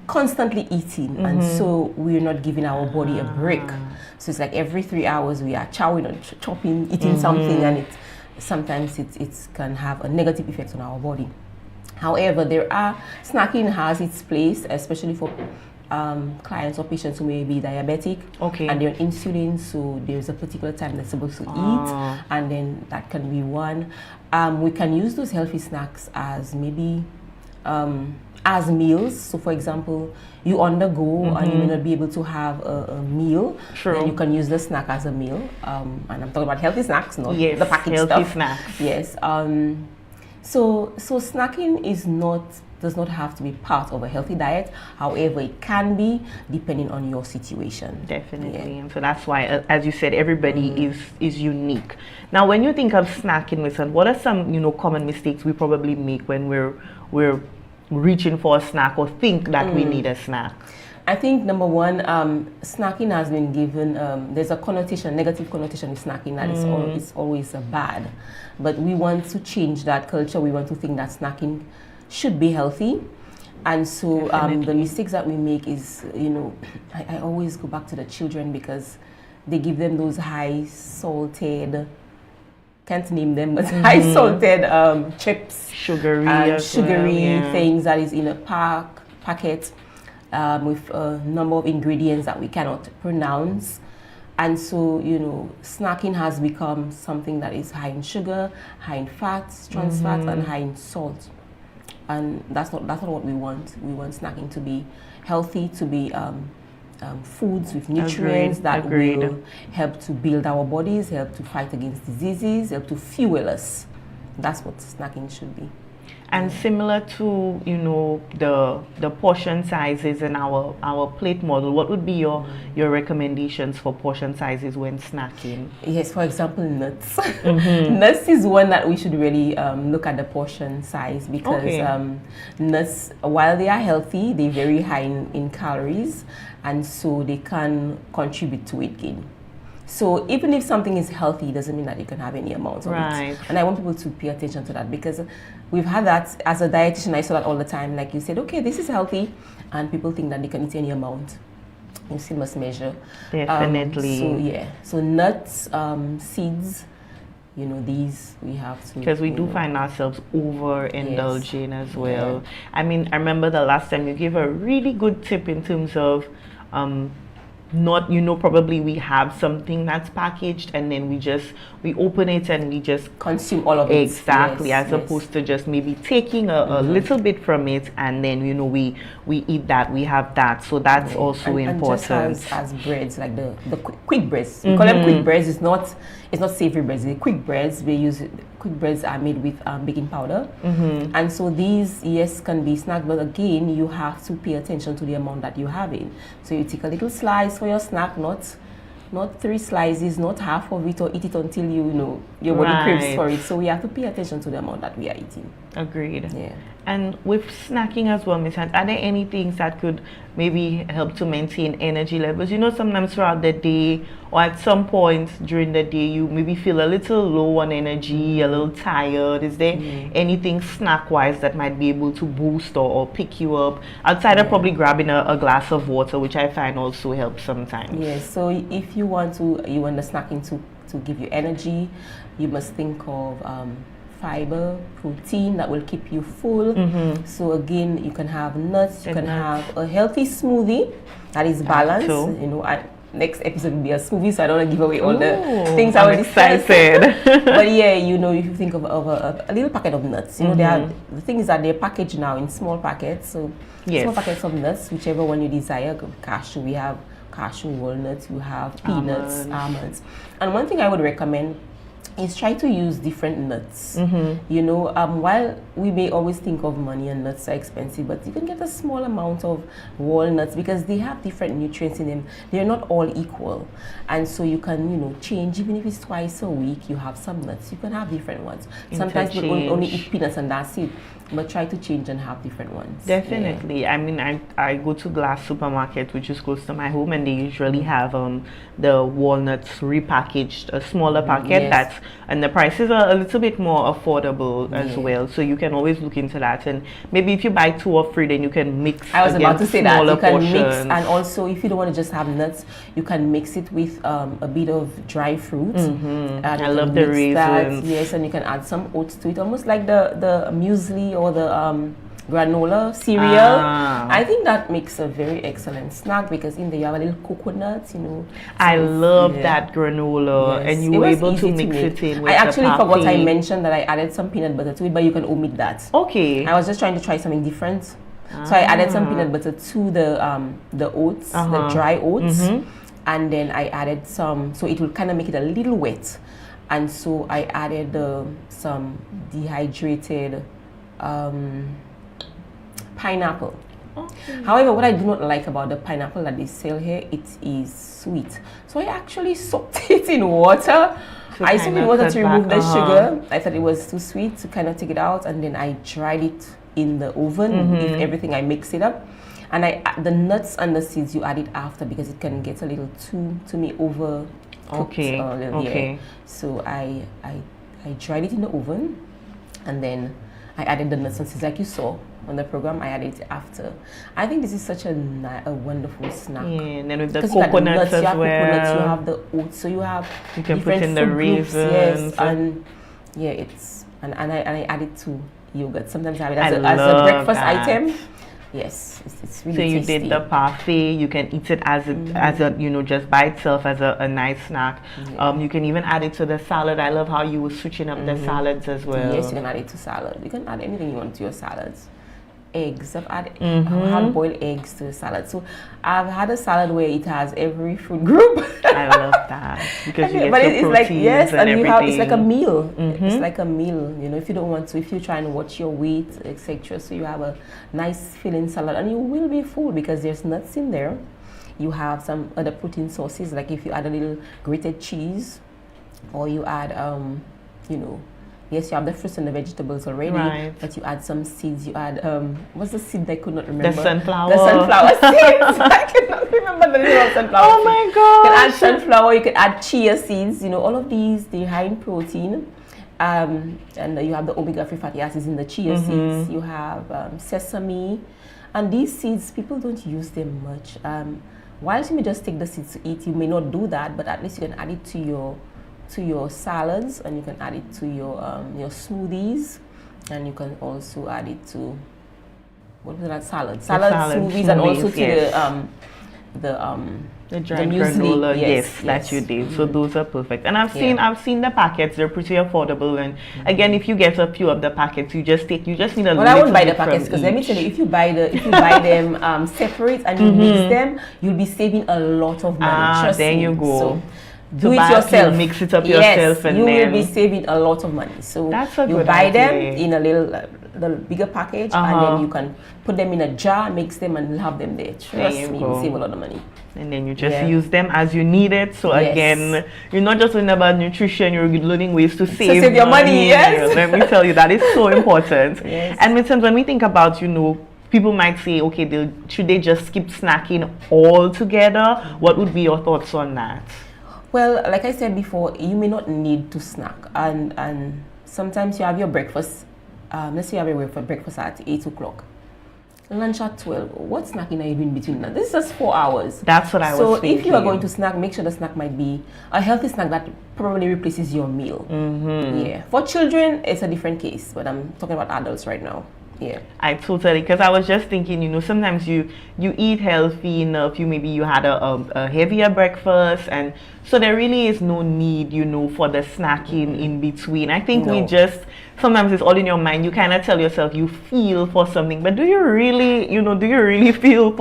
constantly eating, and so we're not giving our body a break. So it's like every 3 hours we are chowing or chopping, eating something, and sometimes it can have a negative effect on our body. However, snacking has its place, especially for clients or patients who may be diabetic, and they're on insulin, so there's a particular time they're supposed to eat, and then that can be one. We can use those healthy snacks as maybe as meals. So for example, you on the go and you may not be able to have a meal. True. Then you can use the snack as a meal. And I'm talking about healthy snacks, not the packaged healthy stuff. Snacks. Yes. So snacking does not have to be part of a healthy diet. However, it can be depending on your situation. Definitely. And so that's why, as you said, everybody is unique. Now, when you think of snacking, Miss Hunt, what are some, you know, common mistakes we probably make when we're reaching for a snack or think that we need a snack? I think number one, snacking has been given, there's a negative connotation with snacking that it's always bad. But we want to change that culture. We want to think that snacking should be healthy. And so the mistakes that we make is, I always go back to the children because they give them those high salted, can't name them, but high salted chips, sugary things that is in a packet with a number of ingredients that we cannot pronounce. And so, snacking has become something that is high in sugar, high in fats, trans fats, and high in salt. And that's not what we want. We want snacking to be healthy, to be foods with nutrients that will help to build our bodies, help to fight against diseases, help to fuel us. That's what snacking should be. And similar to the portion sizes in our plate model, what would be your recommendations for portion sizes when snacking? Yes, for example, nuts. Nuts is one that we should really look at the portion size because nuts, while they are healthy, they're very high in calories, and so they can contribute to weight gain. So even if something is healthy, it doesn't mean that you can have any amount of it. And I want people to pay attention to that because we've had that as a dietitian. I saw that all the time. Like you said, okay, this is healthy, and people think that they can eat any amount. You still must measure. Definitely. So nuts, seeds, these we have to. Because we do find ourselves overindulging as well. I mean, I remember the last time you gave a really good tip in terms of not, probably we have something that's packaged and then we open it and we just consume all of it. Exactly, as opposed to just maybe taking a little bit from it and then, we eat that, we have that. So that's also important. And just as breads, like the quick breads. We call them quick breads. It's not savory breads. The quick breads, quick breads are made with baking powder. And so these, can be snack, but again, you have to pay attention to the amount that you have in. So you take a little slice for your snack, not 3 slices, not half of it, or eat it until your body craves for it. So we have to pay attention to the amount that we are eating. Agreed. Yeah. And with snacking as well, Miss Hunt, are there any things that could maybe help to maintain energy levels? Sometimes throughout the day or at some point during the day, you maybe feel a little low on energy, a little tired. Is there anything snack-wise that might be able to boost or pick you up? Outside of probably grabbing a glass of water, which I find also helps sometimes. Yes, so if you want the snacking to give you energy, you must think of fiber, protein that will keep you full. So again, you can have nuts, you can have a healthy smoothie that is balanced. Next episode will be a smoothie, so I don't want to give away all the things I already said. But if you think of a little packet of nuts, the thing is that they're packaged now in small packets. So small packets of nuts, whichever one you desire. Cashew, we have cashew, walnuts, you have peanuts, almonds. And one thing I would recommend is try to use different nuts. While we may always think of money and nuts are expensive, but you can get a small amount of walnuts because they have different nutrients in them. They're not all equal, and so you can change. Even if it's twice a week, you have some nuts. You can have different ones. Sometimes we only eat peanuts and that's it, but try to change and have different ones. Definitely. I mean, I go to Glass Supermarket, which is close to my home, and they usually have the walnuts repackaged, a smaller packet. And the prices are a little bit more affordable as well. So you can always look into that, and maybe if you buy 2 or 3, then you can mix. I was about to say that you can portions. mix, and also if you don't want to just have nuts, you can mix it with a bit of dry fruit. I love the raisins. Yes, and you can add some oats to it, almost like the muesli or the granola cereal. I think that makes a very excellent snack because in there you have a little coconut, I love that granola, and you were able to mix it in with I actually forgot I mentioned that I added some peanut butter to it, but you can omit that. Okay. I was just trying to try something different. So I added some peanut butter to the oats, the dry oats, and then I added some, so it will kind of make it a little wet. And so I added some dehydrated pineapple. However, what I do not like about the pineapple that they sell here, it is sweet. So I actually soaked it in water. I soaked it in water to remove the sugar. I thought it was too sweet to kind of take it out, and then I dried it in the oven with everything. I mix it up, and the nuts and the seeds you add it after because it can get a little too, to me, over cooked. So I dried it in the oven, and then I added the nuts and seeds like you saw on the program. I added it after. I think this is such a wonderful snack. Yeah, and then with the Because coconuts as you have well. Coconuts, you have the oats, so you have you can different put in the fruit groups, raisins. yes, and yeah, it's and I add it to yogurt. Sometimes I have it as a breakfast item. Yes, it's really so you tasty. did the parfait. You can eat it as a just by itself as a nice snack. Yeah. You can even add it to the salad. I love how you were switching up the salads as well. Yes, you can add it to salad. You can add anything you want to your salads. Eggs. I've added hard-boiled eggs to the salad. So I've had a salad where it has every food group. I love that because you get but your it's like proteins and you everything. have it's like a meal. It's like a meal. You know, if you don't want to, if you're trying to watch your weight, etc. So you have a nice filling salad, and you will be full because there's nuts in there. You have some other protein sources, like if you add a little grated cheese, or you add yes, you have the fruits and the vegetables already, but you add some seeds. You add, what's the seed I could not remember? The sunflower. The sunflower seeds. I cannot remember the name of sunflower. Oh my god! You can add sunflower, you can add chia seeds. You know, all of these, they're high in protein. And you have the omega-3 fatty acids in the chia seeds. You have sesame. And these seeds, people don't use them much. Whilst you may just take the seeds to eat, you may not do that, but at least you can add it to your salads, and you can add it to your smoothies, and you can also add it to salads, smoothies, and also to the dry muesli. granola, yes, that you did. So those are perfect. And I've seen the packets. They're pretty affordable. And again, if you get a few of the packets, you just need a little. Well, I won't buy the packets because let me tell you, if you buy them separate and you mix them, you'll be saving a lot of money. Trust there me. you go. So, Do it yourself. Mix it up yourself, and you then will be saving a lot of money. So that's a you good buy idea. them in a little bigger package, and then you can put them in a jar, mix them, and have them there. Trust me, you'll save a lot of money. And then you just use them as you need it. So again, you're not just learning about nutrition, you're learning ways to save your money. Yes. Let me tell you, that is so important. And when we think about, people might say, okay, should they just skip snacking altogether? What would be your thoughts on that? Well, like I said before, you may not need to snack, and sometimes you have your breakfast. Let's say you have your breakfast at 8 o'clock, lunch at 12. What snacking are you doing between that? This is just 4 hours. That's what I was thinking. So if you are going to snack, make sure the snack might be a healthy snack that probably replaces your meal. Yeah. For children, it's a different case, but I'm talking about adults right now. Yeah, I totally, because I was just thinking, sometimes you eat healthy enough, maybe you had a heavier breakfast, and so there really is no need, for the snacking in between. I think sometimes it's all in your mind. You kind of tell yourself you feel for something, but do you really, feel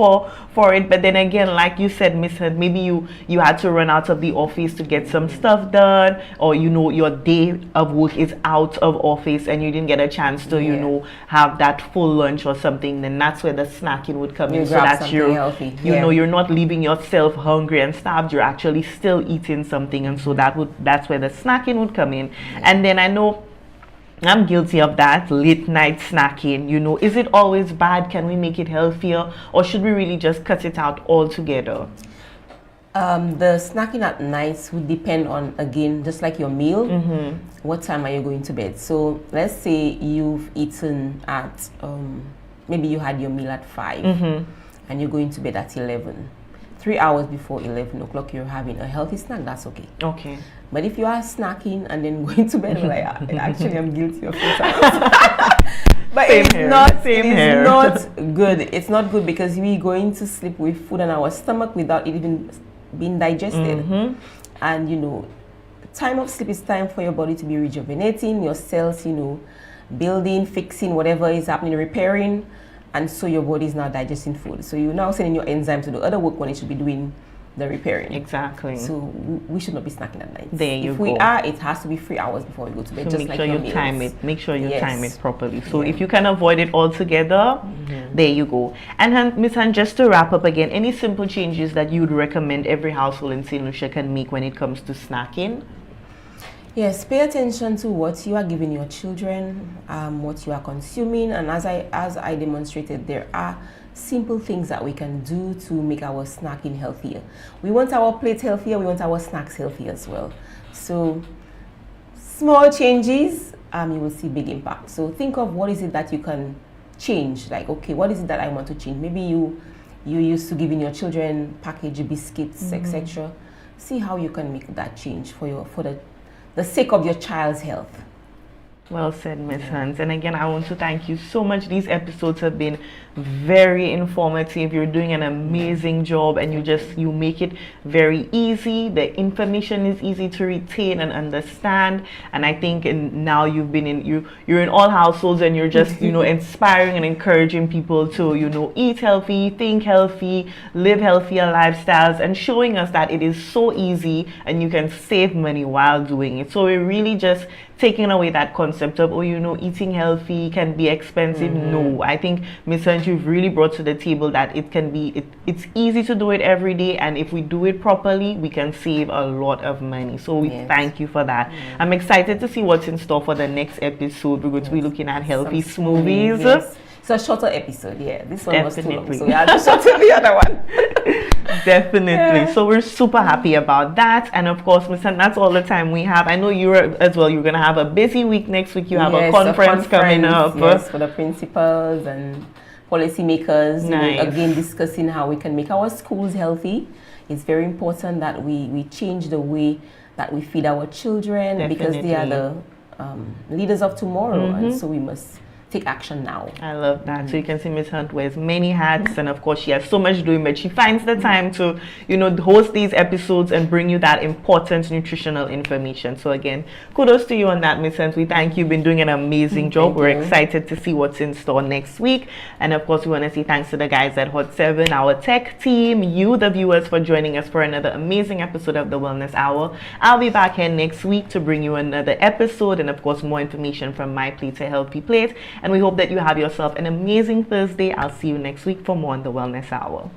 for it? But then again, like you said, Miss Hunt, maybe you had to run out of the office to get some stuff done, or your day of work is out of office and you didn't get a chance to have that full lunch or something. Then that's where the snacking would come in, so that you're healthy. You're not leaving yourself hungry and starved. You're actually still eating something, and so that's where the snacking would come in. And then I know I'm guilty of that, late night snacking. Is it always bad? Can we make it healthier, or should we really just cut it out altogether? The snacking at night would depend on, again, just like your meal, what time are you going to bed? So let's say you've eaten at, maybe you had your meal at 5 and you're going to bed at 11. 3 hours before 11 o'clock, you're having a healthy snack, that's okay. Okay. But if you are snacking and then going to bed, actually I'm guilty of it. But it's not good. It's not good because we're going to sleep with food in our stomach without it even being digested. And time of sleep is time for your body to be rejuvenating, your cells, building, fixing, whatever is happening, repairing. And so your body is now digesting food. So you're now sending your enzymes to do other work when it should be doing the repairing. Exactly. So we should not be snacking at night. There you go. If we are, it has to be 3 hours before we go to bed. So just make like sure you time it. Make sure you time it properly. So if you can avoid it altogether, there you go. And Ms. Han, just to wrap up again, any simple changes that you'd recommend every household in St. Lucia can make when it comes to snacking? Yes, pay attention to what you are giving your children, what you are consuming, and as I demonstrated, there are simple things that we can do to make our snacking healthier. We want our plates healthier, we want our snacks healthy as well. So small changes you will see big impact. So think of what is it that you can change. Like, okay, what is it that I want to change? Maybe you used to giving your children packaged biscuits, etc. See how you can make that change for the sake of your child's health. Well said, Miss Hunt. And again, I want to thank you so much. These episodes have been very informative. You're doing an amazing job, and you make it very easy. The information is easy to retain and understand. And I think now you're in all households, and you're just inspiring and encouraging people to eat healthy, think healthy, live healthier lifestyles, and showing us that it is so easy and you can save money while doing it. So we're really just taking away that concept of, eating healthy can be expensive. No, I think, Ms. Hunt, you've really brought to the table that it's easy to do it every day, and if we do it properly, we can save a lot of money. So we thank you for that. I'm excited to see what's in store for the next episode. We're going to be looking at healthy smoothies. Yes. So a shorter episode, this one was too long, so we had to shorten the other one. Definitely. So we're super happy about that. And of course, Ms. Hunt, that's all the time we have. I know you're as well. You're going to have a busy week next week. You have a conference coming up. Yes, for the principals and policymakers. Nice. Again, discussing how we can make our schools healthy. It's very important that we change the way that we feed our children, because they are the leaders of tomorrow, and so we must take action now. I love that. So you can see Miss Hunt wears many hats, and of course she has so much doing, but she finds the time to host these episodes and bring you that important nutritional information. So again, kudos to you on that, Miss Hunt. We thank you. You've been doing an amazing job. We're excited to see what's in store next week. And of course, we want to say thanks to the guys at Hot7, our tech team, you the viewers, for joining us for another amazing episode of the Wellness Hour. I'll be back here next week to bring you another episode, and of course more information from My Plate to Healthy Plate. And we hope that you have yourself an amazing Thursday. I'll see you next week for more on the Wellness Hour.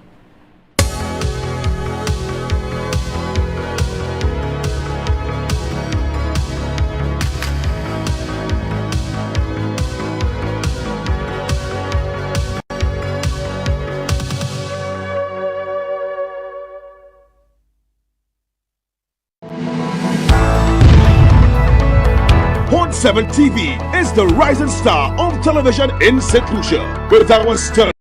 Hot7 TV is the rising star of television in St. Lucia, with our star